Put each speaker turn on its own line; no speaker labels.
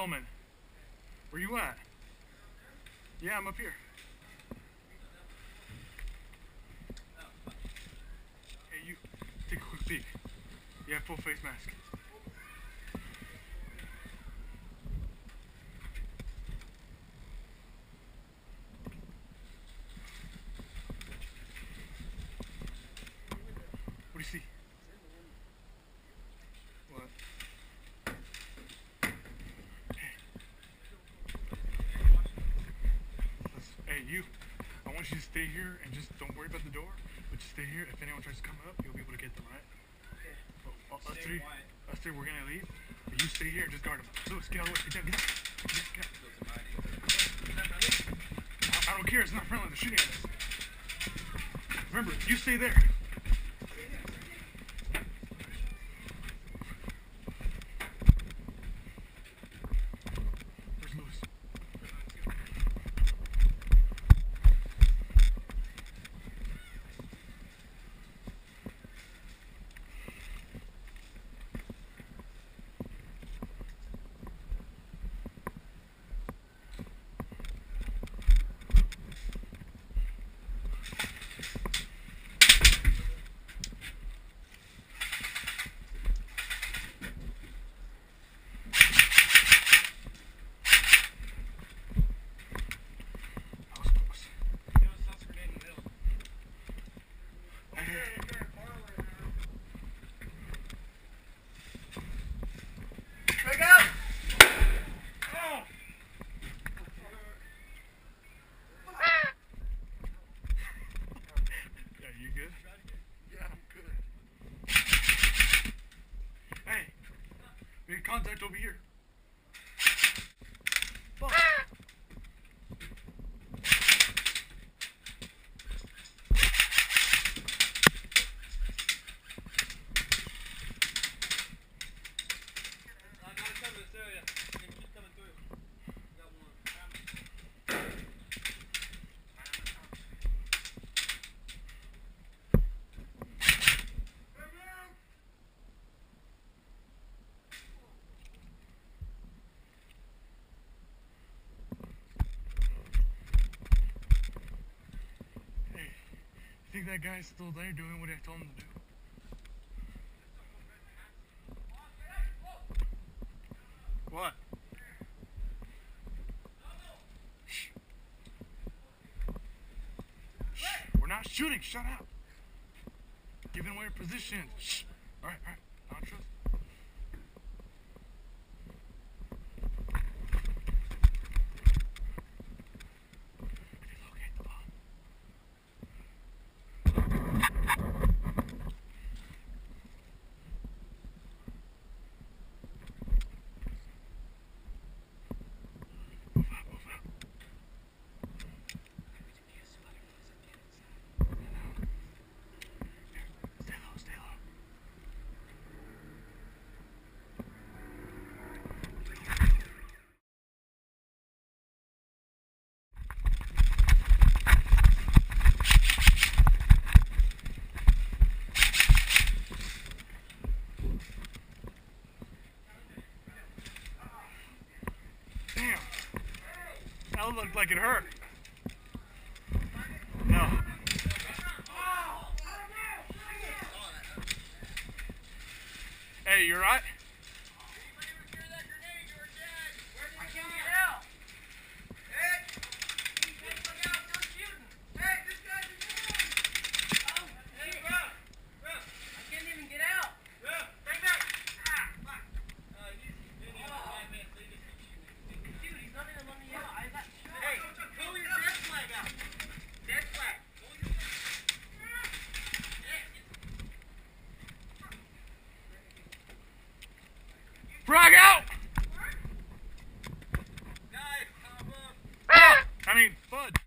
Hillman. Where you at? Yeah, I'm up here. Hey, you. Take a quick peek. You have full face mask. What do you see? What? Hey, you. I want you to stay here and just don't worry about the door, but just stay here. If anyone tries to come up, you'll be able to get them, right? Okay. Us three, we're gonna leave. But you stay here and just guard them. Lewis, get out of the way. Get down, get out. I don't care. It's not friendly. They're shooting at us. Remember, you stay there. Where's Lewis? Make contact over here. Fuck. I think that guy's still there doing what I told him to do. What? Shh. Shh. We're not shooting. Shut up. Giving away your position. Shh. All right. I don't trust. That looked like it hurt. No. Hey, you alright? Frog out! I mean, Bud.